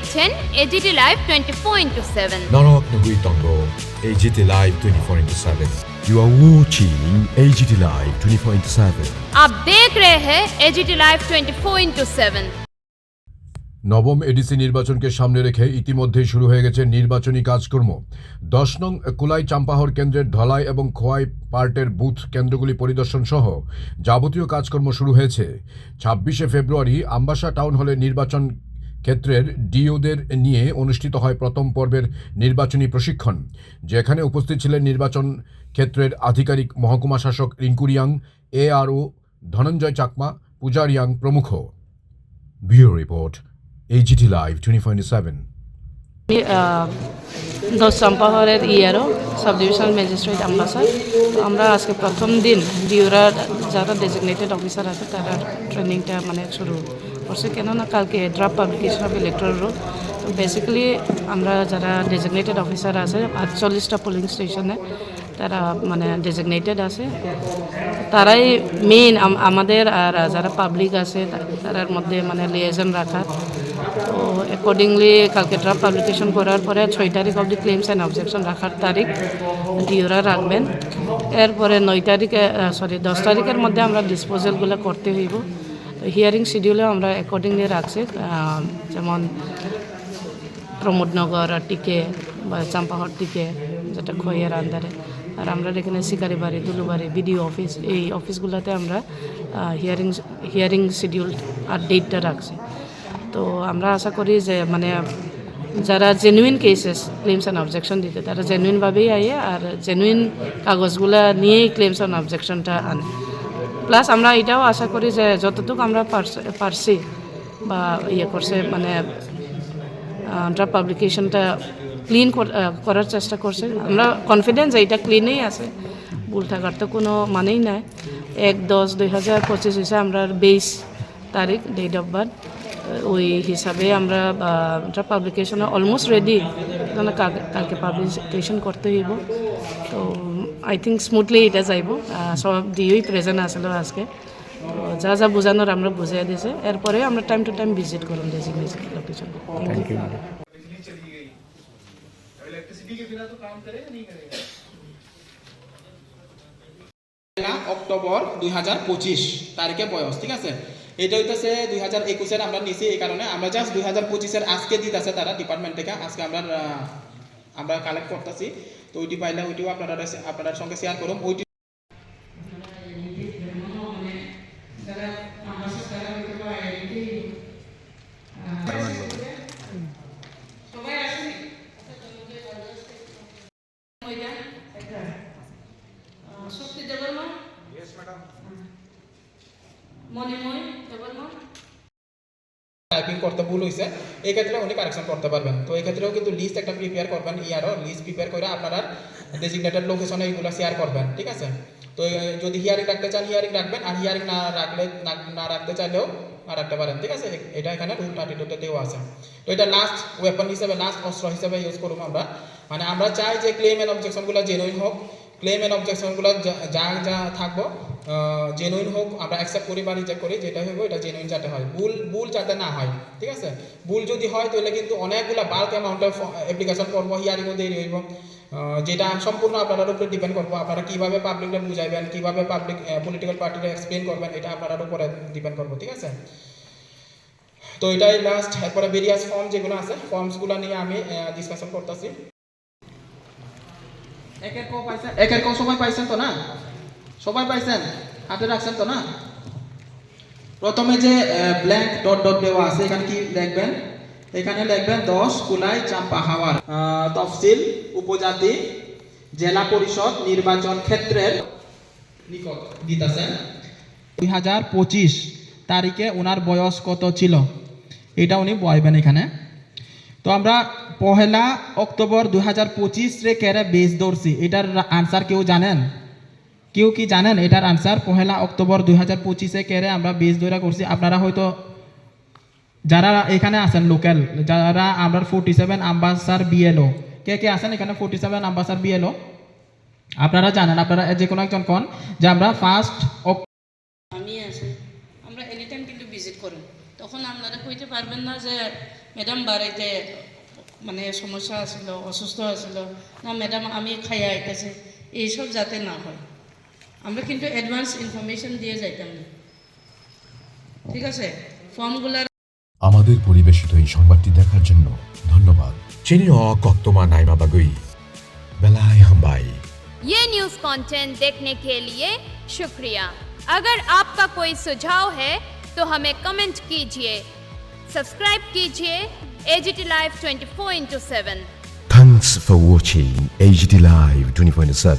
দেখছেন AGT live 24/7 99 তঙ্গ AGT Live 24/7 You are watching AGT Live 24/7. आप देख रहे हैं एजीटी लाइव 24/7। নবম এডিসি নির্বাচনকে সামনে রেখে ইতিমধ্যেই শুরু হয়ে গেছে নির্বাচনী কাজকর্ম। 10 নং কুলাই চাম্পাহর কেন্দ্রের ধলাই এবং খোয়াই পার্টের বুথ কেন্দ্রগুলি পরিদর্শন সহ যাবতীয় কাজকর্ম শুরু হয়েছে। 26শে ফেব্রুয়ারি আম্বাসা টাউন হলে নির্বাচন ক্ষেত্রের ডিওদের নিয়ে অনুষ্ঠিত হয় প্রথম পর্বের নির্বাচনী প্রশিক্ষণ, যেখানে উপস্থিত ছিলেন নির্বাচন ক্ষেত্রের আধিকারিক মহকুমা শাসক রিঙ্কু রিয়াং, ARO ধনঞ্জয় চাকমা, পূজা রিয়াং প্রমুখ। Bureau report AGT Live 24/7। দশ চাম্পাহরের ইয়ারও সাব ডিভিশনাল ম্যাজিস্ট্রেট আম্বাসা। তো আমরা আজকে প্রথম দিন ডিওরা যারা ডেজিগনেটেড অফিসার আছে তারা ট্রেনিংটা শুরু করছে, কেননা কালকে draft publication of electoral roll. তো বেসিক্যালি আমরা যারা ডেজিগনেটেড অফিসার আছে 48টা পোলিং স্টেশনে তারা ডেজিগনেটেড আছে, তারাই মেইন আমাদের। আর যারা পাবলিক আছে তার মধ্যে লিয়েজন রাখা। তো অ্যাকর্ডিংলি কালকে ড্রাফট পাবলিকেশন করার পরে 6 তারিখ অবধি ক্লেমস অ্যান্ড অবজেকশন রাখার তারিখ ডিওরা রাখবেন। এরপরে 10 তারিখের মধ্যে আমরা ডিসপোজালগুলো করতে হইব। হিয়ারিং শিডিউলে আমরা অ্যাকর্ডিংলি রাখছি, যেমন প্রমোদনগর টিকে বা চাম্পাহর টিকে, যেটা খইয়ের আন্দারে। আর আমরা এখানে শিকারিবাড়ি, দুলুবাড়ি, বিডিও অফিস, এই অফিসগুলোতে আমরা হিয়ারিং শিডিউল আর ডেটটা রাখছি। তো আমরা আশা করি যে যারা genuine cases claims and objection দিতে, তারা জেনুইনভাবেই আইয়ে আর জেনুইন কাগজগুলো নিয়েই ক্লেমস অ্যান্ড অবজেকশনটা আনে। প্লাস আমরা এটাও আশা করি যে যতটুকু আমরা পারছি বা করছে ড্রাফট পাবলিকেশনটা ক্লিন করার চেষ্টা করছে। আমরা কনফিডেন্স যে এটা ক্লিনই আছে, ভুল থাকার তো কোনো মানেই নাই। 1/10/2025 হিসেবে আমরা 22 তারিখ ডেট অফ বার্থ, ওই হিসাবে আমরা ড্রাফট পাবলিকেশন অলমোস্ট রেডি, কালকে পাবলিকেশন করতে হইব। তো আই থিঙ্ক স্মুথলি এটা যাইব। সব দিয়েই প্রেজেন্ট আসলো আজকে। তো যা বোঝানোর আমরা বুঝিয়ে দিয়েছে। এরপরে আমরা টাইম টু টাইম ভিজিট করুন designated location. Thank you. October 2025 তারিখে বয়স, ঠিক আছে। এটা হইতেছে 2021-এর আমরা নিছি, এই কারণে আমরা জাস্ট 2025-এর আজকে দিতেছে তারা ডিপার্টমেন্ট থেকে। আজকে আমরা কালেক্ট করতেছি। তো ওইটি পাইলে ওইটিও আপনার সঙ্গে শেয়ার করুন। ওইটি টাইপিং করতে ভুল হয়েছে, এই ক্ষেত্রে উনি কারেকশন করতে পারবেন। তো এই ক্ষেত্রেও কিন্তু লিস্ট একটা প্রিপেয়ার করবেন, লিস্ট প্রিপেয়ার করে আপনারা ডেজিগনেটেড লোকেশনে এইগুলো শেয়ার করবেন, ঠিক আছে। তো যদি হিয়ারিং রাখতে চান হিয়ারিং রাখবেন, আর হিয়ারিং না রাখতে চাইলেও না রাখতে পারেন, ঠিক আছে। এটা এখানে রুল 32-তে দেওয়া আছে। তো এটা লাস্ট ওয়েপন হিসেবে, লাস্ট অস্ত্র হিসেবে ইউজ করুন আমরা। আমরা চাই যে ক্লেম অ্যান্ড অবজেকশনগুলো জেনুইন হোক, ক্লেম অ্যান্ড অবজেকশনগুলো যা থাকবো জেনুইন হোক, আমরা অ্যাকসেপ্ট করি বা রিজেক্ট করি, যেটা হইব এটা জেনুইন যাতে হয়, ভুল যাতে না হয়, ঠিক আছে। ভুল যদি হয় তাহলে কিন্তু অনেকগুলো বাল্ক অ্যামাউন্টের অ্যাপ্লিকেশন করবো, হিয়ারিংও দেরি হইব, যেটা সম্পূর্ণ আপনার উপরে ডিপেন্ড করবো। আপনারা কীভাবে পাবলিকটা বুঝাইবেন, কীভাবে পাবলিক পলিটিক্যাল পার্টিটা এক্সপ্লেন করবেন, এটা আপনার উপরে ডিপেন্ড করবো, ঠিক আছে। তো এটাই লাস্ট। এরপরে ভেরিয়াস ফর্ম যেগুলো আছে, ফর্মসগুলো নিয়ে আমি ডিসকাশন করতেছি। একের ক সবাই পাইছেন তো না? সবাই পাইছেন? হাতে রাখছেন তো না? প্রথমে যে ব্ল্যাঙ্ক ডট ডট দেওয়া আছে, এখানে কি লিখবেন? এখানে লিখবেন 10 কুলাই চাম্পাহাওয়ার তফসিল উপজাতি জেলা পরিষদ নির্বাচন ক্ষেত্রের নিকট দিতেছেন 2025 তারিখে ওনার বয়স কত ছিল, এটা উনি বলবেন এখানে। তো আমরা 1 অক্টোবর 2025 রে কেরে বেস ধরছি, এটার আনসার কেউ জানেন? কেউ কি জানেন এটার আনসার? 1 অক্টোবর 2025-এ কেরে আমরা বেস ধরা করছি। আপনারা হয়তো যারা এখানে আছেন লোকাল, যারা আমরা 47 আম্বাসার BLO, কে আছেন এখানে 47 আম্বাসার BLO? আপনারা জানেন, আপনারা যে কোনো একজন কোন যে আমরা 1 আমি আছি, আমরা এনি টাইম কিন্তু ভিজিট করুন। তখন আপনারা কইতে পারবেন না যে ম্যাডাম বাড়িতে মানে সমস্যা আছিল, অসুস্থ আছিল, না ম্যাডাম আমি খাইয়া আইতেছি, এইসব যাতে না হয়। আমরা কিন্তু অ্যাডভান্স ইনফরমেশন দিয়ে যাইতাম না, ঠিক আছে? ফর্মগুলার আমাদের পরিবেশিত এই সংবাদটি দেখার জন্য ধন্যবাদ। চিনিও কক্তমা নাইমা বাগুই বেলাই হাম্বাই। ये न्यूज़ कंटेंट देखने के लिए शुक्रिया। अगर आपका कोई सुझाव है तो हमें कमेंट कीजिए, सब्सक्राइब कीजिए AGT Live 24/7। Thanks for watching AGT Live 24/7.